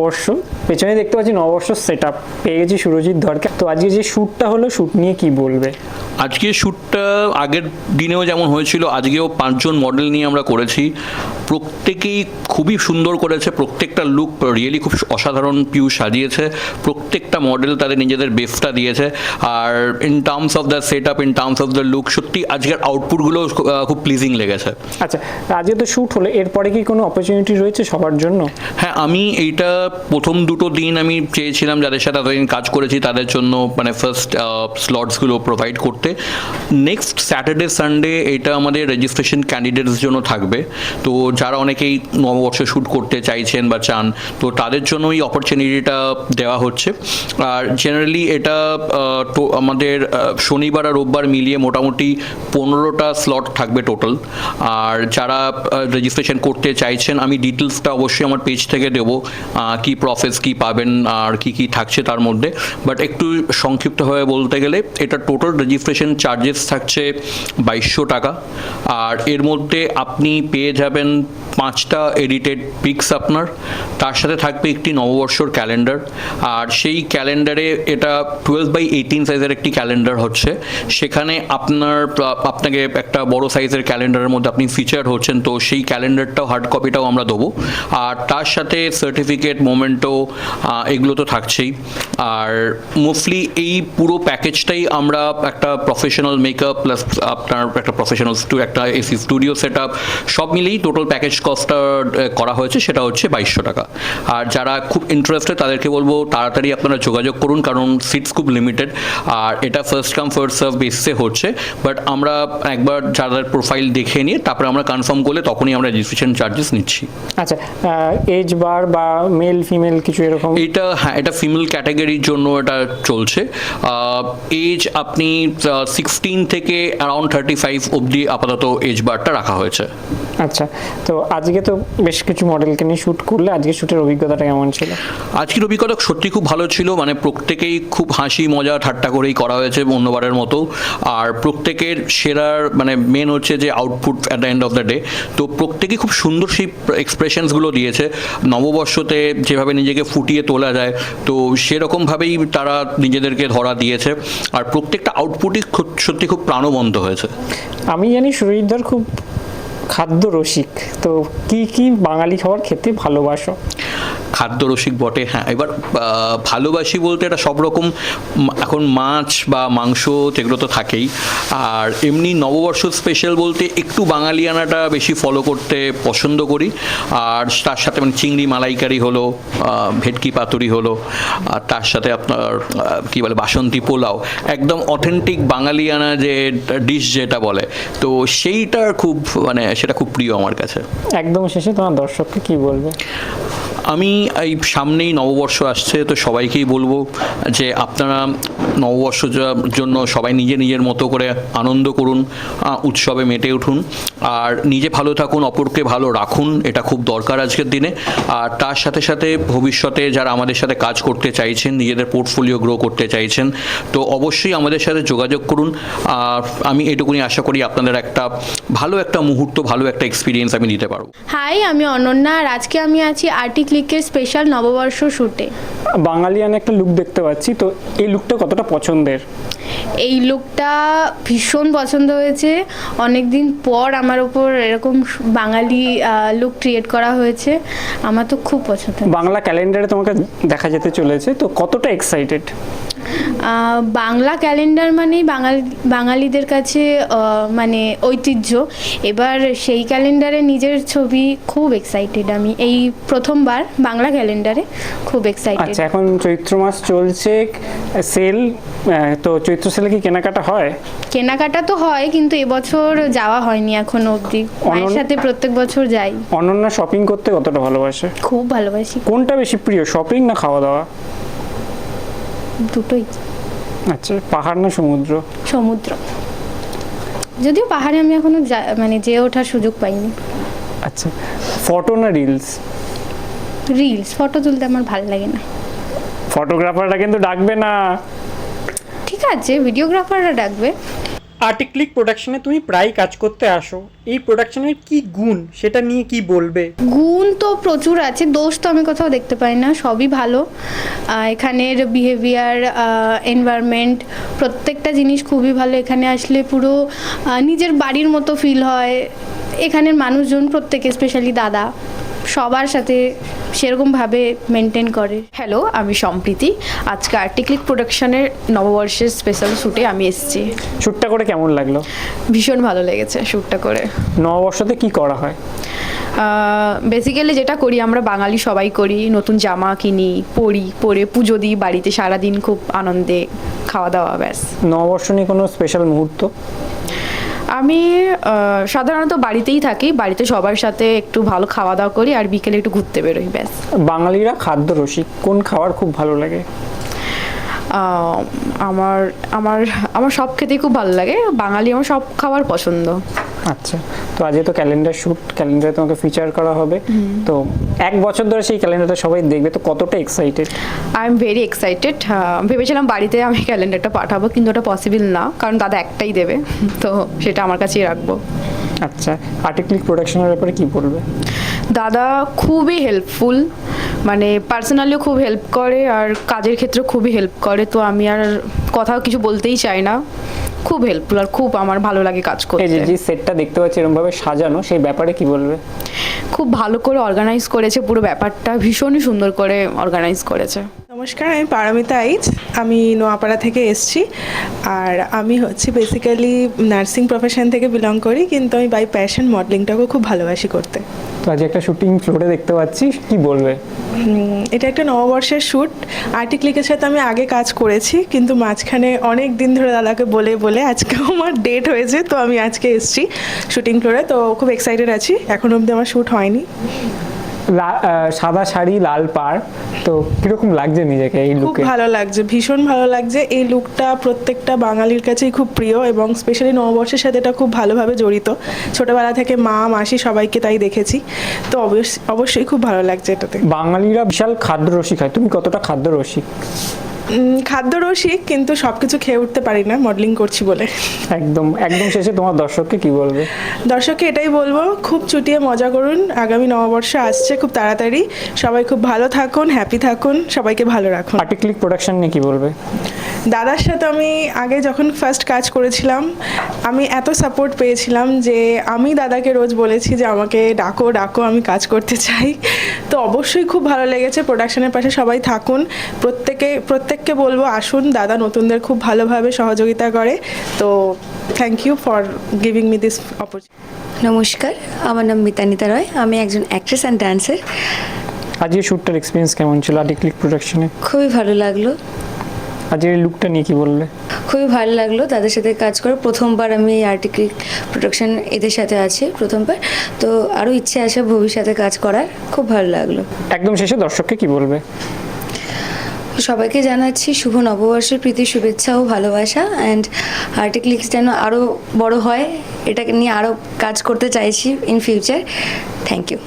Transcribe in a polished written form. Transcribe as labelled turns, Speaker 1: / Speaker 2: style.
Speaker 1: নববর্ষ, পেছনে দেখতে পাচ্ছি নববর্ষ সেট আপ পেয়ে গেছি সুরজিৎ ধরকে। তো আজকে যে শ্যুটটা হলো, শ্যুট নিয়ে কি বলবে?
Speaker 2: আজকে শ্যুটটা আগের দিনেও যেমন হয়েছিল, আজকেও 5জন মডেল নিয়ে আমরা করেছি। প্রত্যেকেই খুবই সুন্দর করেছে, প্রত্যেকটা লুক রিয়েলি খুব অসাধারণ পিউ সাজিয়েছে। প্রত্যেকটা মডেল তাদের নিজেদের বেস্টটা দিয়েছে। আর in terms of the set up, in terms of the look, সত্যি আজকের আউটপুটগুলো খুব প্লিজিং লেগেছে।
Speaker 1: আচ্ছা, আজকে তো শ্যুট হলো, এরপরে কি কোনো অপরচুনিটি রয়েছে সবার জন্য?
Speaker 2: হ্যাঁ, আমি এইটা প্রথম দুটো দিন আমি চেয়েছিলাম যাদের সাথে এতদিন কাজ করেছি তাদের জন্য মানে ফার্স্ট স্লটসগুলো প্রোভাইড করতে। নেক্সট স্যাটারডে সানডে এটা আমাদের রেজিস্ট্রেশন ক্যান্ডিডেটস জন্য থাকবে। তো যারা অনেকেই নববর্ষ শ্যুট করতে চাইছেন বা চান, তো তাদের জন্য এই অপরচুনিটিটা দেওয়া হচ্ছে। আর জেনারেলি এটা তো আমাদের শনিবার আর রোববার মিলিয়ে মোটামুটি 15টা স্লট থাকবে টোটাল। আর যারা রেজিস্ট্রেশন করতে চাইছেন, আমি ডিটেলসটা অবশ্যই আমার পেজ থেকে দেবো, কি প্রসেস কি পাবেন আর কি কি থাকছে তার মধ্যে। বাট একটু সংক্ষিপ্তভাবে বলতে গেলে এটা টোটাল রেজিস্ট্রেশন চার্জেস থাকছে 2200 টাকা। আর এর মধ্যে আপনি পেয়ে যাবেন 5টা এডিটেড পিকস আপনার, তার সাথে থাকবে একটি নববর্ষর ক্যালেন্ডার। আর সেই ক্যালেন্ডারে এটা 12x18 সাইজের একটি ক্যালেন্ডার হচ্ছে। সেখানে আপনাকে একটা বড় সাইজের ক্যালেন্ডারের মধ্যে আপনি ফিচার হচ্ছেন, তো সেই ক্যালেন্ডারটাও হার্ড কপিটাও আমরা দেবো। আর তার সাথে সার্টিফিকেট, মোমেন্টো, এগুলো তো থাকছেই। আর মোস্টলি এই পুরো প্যাকেজটাই আমরা একটা প্রফেশনাল মেকআপ প্লাস আপনার একটা প্রফেশনাল একটা এসি স্টুডিও সেট আপ সব মিলেই টোটাল প্যাকেজ কস্টটা করা হয়েছে, সেটা হচ্ছে 2200 টাকা। আর যারা খুব ইন্টারেস্টেড তাদেরকে বলবো তাড়াতাড়ি আপনারা যোগাযোগ করুন, কারণ সিটস খুব লিমিটেড। আর এটা ফার্স্ট কাম ফার্স্ট সার্ভ বেসিসে হচ্ছে। বাট আমরা একবার যাদের প্রোফাইল দেখে নিয়ে তারপরে আমরা কনফার্ম করলে তখনই আমরা রেজিস্ট্রেশন চার্জেস নিচ্ছি।
Speaker 1: আচ্ছা, এজ বার বা মেল ফিমেল কিছু এরকম?
Speaker 2: এটা হ্যাঁ, এটা ফিমেল ক্যাটাগরির জন্য এটা চলছে। এজ আপনি 16 থেকে অ্যারাউন্ড 35 অবধি আপাতত এজ বারটা রাখা হয়েছে।
Speaker 1: আচ্ছা, তো আজকে তো বেশ কিছু মডেলকে নিয়ে শ্যুট করলে, আজকে শ্যুটের অভিজ্ঞতাটা কেমন ছিল?
Speaker 2: আজকের অভিজ্ঞতা সত্যি খুব ভালো ছিল। মানে প্রত্যেকেই খুব হাসি মজা ঠাট্টা করেই করা হয়েছে অন্যবারের মতো। আর প্রত্যেকের সেরার মানে মেন হচ্ছে যে output at the end of the day. তো প্রত্যেকেই খুব সুন্দর সেই এক্সপ্রেশনসগুলো দিয়েছে। নববর্ষতে যেভাবে নিজেকে ফুটিয়ে তোলা যায়, তো সেরকমভাবেই তারা নিজেদেরকে ধরা দিয়েছে। আর প্রত্যেকটা আউটপুটই সত্যি খুব প্রাণবন্ত হয়েছে।
Speaker 1: আমি জানি সুরজিৎদার খুব খাদ্য রসিক, তো কি কি বাঙালি খাবার খেতে ভালোবাসো?
Speaker 2: খাদ্য রসিক বটে, হ্যাঁ। এবার ভালোবাসি বলতে এটা সব রকম, এখন মাছ বা মাংস এগুলো তো থাকেই। আর এমনি নববর্ষ স্পেশাল বলতে একটু বাঙালিয়ানাটা বেশি ফলো করতে পছন্দ করি। আর তার সাথে মানে চিংড়ি মালাইকারি হলো, ভেটকি পাতুরি হলো, আর তার সাথে আপনার কী বলে বাসন্তী পোলাও, একদম অথেন্টিক বাঙালিয়ানা যে ডিশ যেটা বলে, তো সেইটার খুব মানে সেটা খুব প্রিয় আমার কাছে।
Speaker 1: একদম শেষে তোমার দর্শককে কি বলবে?
Speaker 2: আমি এই সামনেই নববর্ষ আসছে, তো সবাইকেই বলবো যে আপনারা নববর্ষের জন্য সবাই নিজের মতো করে আনন্দ করুন, উৎসবে মেতে উঠুন। আর নিজে ভালো থাকুন, অপরকে ভালো রাখুন, এটা খুব দরকার আজকের দিনে। আর তার সাথে সাথে ভবিষ্যতে যারা আমাদের সাথে কাজ করতে চাইছেন, নিজেদের পোর্টফোলিও গ্রো করতে চাইছেন, তো অবশ্যই আমাদের সাথে যোগাযোগ করুন। আর আমি এটুকুনি আশা করি আপনাদের একটা ভালো একটা মুহূর্ত, ভালো একটা এক্সপিরিয়েন্স আমি দিতে পারবো।
Speaker 3: হাই, আমি অনন্যা, আর আজকে আমি আছি আরটি ক্লিকের স্পেশাল নববর্ষ শ্যুটে।
Speaker 1: বাঙালিয়ান একটা লুক দেখতে পাচ্ছি, তো এই লুকটা কতটা পছন্দের?
Speaker 3: এই লুকটা ভীষণ পছন্দ হয়েছে। অনেক দিন পর আমার ওপর এরকম বাঙালি লুক ক্রিয়েট করা হয়েছে, আমার তো খুব পছন্দ।
Speaker 1: বাংলা ক্যালেন্ডারে তোমাকে দেখা যেতে চলেছে, তো কতটা এক্সাইটেড?
Speaker 3: বাংলা ক্যালেন্ডার মানেই বাঙালিদের কাছে মানে ঐতিহ্য। এবার সেই ক্যালেন্ডারে নিজের ছবি, খুব এক্সাইটেড আমি। এই প্রথমবার বাংলা ক্যালেন্ডারে, খুব এক্সাইটেড।
Speaker 1: আচ্ছা, এখন চৈত্র মাস চলছে, সেল, তো চৈত্র সেলে কি কেনাকাটা হয়?
Speaker 3: কেনাকাটা তো হয়, কিন্তু এবছর যাওয়া হয়নি এখনো অবধি। মায়ের সাথে প্রত্যেক বছর যাই।
Speaker 1: অনন্যা শপিং করতে কতটা ভালোবাসে?
Speaker 3: খুব ভালোবাসি।
Speaker 1: কোনটা বেশি প্রিয়, শপিং না খাওয়া দাওয়া?
Speaker 3: দুটোই।
Speaker 1: আচ্ছা, পাহাড় না সমুদ্র?
Speaker 3: সমুদ্র, যদিও পাহাড়ে আমি এখনো মানে যেয়ে ওঠার সুযোগ পাইনি।
Speaker 1: আচ্ছা, ফটো না রিলস?
Speaker 3: রিলস, ফটো তুলতে আমার ভালো লাগে না।
Speaker 1: ফটোগ্রাফাররা কিন্তু ডাকবে না।
Speaker 3: ঠিক আছে, ভিডিওগ্রাফাররা ডাকবে।
Speaker 1: আর্টিক্লিক প্রোডাকশনে তুমি প্রায় কাজ করতে আসো, এই প্রোডাকশনের কি গুণ সেটা নিয়ে কি বলবে?
Speaker 3: গুণ তো প্রচুর আছে, দোষ তো আমি কোথাও দেখতে পাই না, সবই ভালো। এখানের বিহেভিয়ার, এনভায়রনমেন্ট, প্রত্যেকটা জিনিস খুবই ভালো। এখানে আসলে পুরো নিজের বাড়ির মতো ফিল হয়। এখানের মানুষজন প্রত্যেকে, স্পেশালি দাদা, সবার সাথে সেরকমভাবে মেনটেন করে।
Speaker 4: হ্যালো, আমি সম্প্রীতি। আজকে আর্টিক্লিক প্রোডাকশনের নববর্ষের স্পেশাল শ্যুটে আমি এসেছি।
Speaker 1: শ্যুটটা করে কেমন লাগলো?
Speaker 4: ভীষণ ভালো লেগেছে শ্যুটটা করে।
Speaker 1: নববর্ষতে কি করা হয়?
Speaker 4: বেসিক্যালি যেটা করি আমরা বাঙালি সবাই করি, নতুন জামা কিনি, পরে পুজো দিই বাড়িতে, সারাদিন খুব আনন্দে খাওয়া দাওয়া, ব্যাস।
Speaker 1: নববর্ষ নিয়ে কোনো স্পেশাল মুহূর্ত?
Speaker 4: আমি সাধারণত বাড়িতেই থাকি, বাড়িতে সবার সাথে একটু ভালো খাওয়া দাওয়া করি আর বিকেলে একটু ঘুরতে বেরোই, ব্যাস।
Speaker 1: বাঙালিরা খাদ্য রসিক, কোন খাবার খুব ভালো লাগে?
Speaker 4: আমার আমার আমার সব খেতেই খুব ভালো লাগে, বাঙালি আমার সব খাবার পছন্দ।
Speaker 1: আচ্ছা, তো আজকে তো ক্যালেন্ডার শ্যুট, ক্যালেন্ডারে তোমাকে ফিচার করা হবে, তো 1 বছর ধরে সেই ক্যালেন্ডারটা সবাই দেখবে, তো কতটা excited?
Speaker 4: I am very excited. ভেবেছিলাম বাড়িতে আমি ক্যালেন্ডারটা পাঠাবো, কিন্তু ওটা পসিবল না, কারণ দাদা একটাই দেবে, তো সেটা আমার কাছেই রাখবো।
Speaker 1: আচ্ছা, আর্টিক্লিক প্রোডাকশনের ব্যাপারে কি বলবে?
Speaker 4: দাদা খুবই হেল্পফুল, মানে পার্সোনালিও খুব হেল্প করে আর কাজের ক্ষেত্রে খুবই হেল্প করে, তো আমি আর কথা কিছু বলতেই চাই না। খুব হেল্পফুল আর খুব আমার ভালো লাগে কাজ
Speaker 1: এই
Speaker 4: করতে।
Speaker 1: যে সেটটা দেখতে পাচ্ছি এরকম ভাবে সাজানো, সেই ব্যাপারে কি বলবে?
Speaker 4: খুব ভালো করে অর্গানাইজ করেছে, পুরো ব্যাপারটা ভীষণই সুন্দর করে অর্গানাইজ করেছে।
Speaker 5: নমস্কার, আমি পারমিতা আইচ, আমি নোয়াপাড়া থেকে এসেছি। আর আমি হচ্ছে বেসিক্যালি নার্সিং প্রফেশন থেকে বিলং করি, কিন্তু আমি বাই প্যাশন মডেলিংটাকেও খুব ভালোবাসি করতে।
Speaker 1: তো আজ একটা শুটিং ফ্লোরে দেখতে পাচ্ছি, কি বলবে?
Speaker 5: এটা একটা নববর্ষের শ্যুট। আর্টিক্লিকের সাথে আমি আগে কাজ করেছি, কিন্তু মাঝখানে অনেক দিন ধরে দাদাকে বলে বলে আজকে আমার ডেট হয়েছে, তো আমি আজকে এসেছি শুটিং ফ্লোরে। তো খুব এক্সাইটেড আছি, এখন অবধি আমার শ্যুট হয়নি।
Speaker 1: সাদা শাড়ি, লাল পাড়, তো কিরকম লাগছে নিজেকে এই
Speaker 5: খুব
Speaker 1: লুকে?
Speaker 5: ভালো লাগছে, ভীষণ ভালো লাগছে। এই লুকটা প্রত্যেকটা বাঙালির কাছেই খুব প্রিয়, এবং স্পেশালি নববর্ষের সাথে এটা খুব ভালোভাবে জড়িত। ছোটবেলা থেকে মা মাসি সবাইকে তাই দেখেছি, তো অবশ্যই খুব ভালো লাগছে এটাতে।
Speaker 1: বাঙালিরা বিশাল খাদ্য রসিক হয়, তুমি কতটা খাদ্য রসিক?
Speaker 5: খাদ্য রসিক, কিন্তু সবকিছু খেয়ে উঠতে পারি না মডেলিং করছি বলে।
Speaker 1: একদম একদম শেষে তোমার দর্শককে কি বলবে?
Speaker 5: দর্শককে এটাই বলবো, খুব চুটিয়ে মজা করুন। আগামী নববর্ষ আসছে খুব তাড়াতাড়ি, সবাই খুব ভালো থাকুন, হ্যাপি থাকুন, সবাইকে ভালো রাখুন।
Speaker 1: আর্টিক্লিক প্রোডাকশন নিয়ে কি বলবে?
Speaker 5: দাদার সাথে আমি আগে যখন ফার্স্ট কাজ করেছিলাম, আমি এত সাপোর্ট পেয়েছিলাম যে আমি দাদাকে রোজ বলেছি যে আমাকে ডাকো ডাকো, আমি কাজ করতে চাই। তো অবশ্যই খুব ভালো লেগেছে। প্রোডাকশনের পাশে সবাই থাকুন, প্রত্যেককে বলবো আসুন, দাদা নতুনদের খুব ভালোভাবে সহযোগিতা করে। তো thank you for giving me this opportunity.
Speaker 6: নমস্কার, আমার নাম মিতানিতা রয়, আমি একজন অ্যাক্ট্রেস অ্যান্ড ডান্সার।
Speaker 1: আজকে শ্যুটটার এক্সপিরিয়েন্স কেমন ছিল আর্টিক্লিক প্রোডাকশনে?
Speaker 6: খুবই ভালো লাগলো।
Speaker 1: আজকের এই লুকটা নিয়ে কি বললে?
Speaker 6: খুবই ভালো লাগলো তাদের সাথে কাজ করে। প্রথমবার আমি আর্টিক্লিক প্রোডাকশন এদের সাথে আছি, প্রথমবার। তো আরও ইচ্ছে আছে ভবিষ্যতে কাজ করার। খুব ভালো লাগলো।
Speaker 1: একদম শেষে দর্শককে কি বলবে?
Speaker 6: সবাইকে জানাচ্ছি শুভ নববর্ষের প্রীতি শুভেচ্ছা ও ভালোবাসা, অ্যান্ড আর্টিক্লিক্স যেন আরও বড় হয়, এটাকে নিয়ে আরও কাজ করতে চাইছি ইন ফিউচার। Thank you.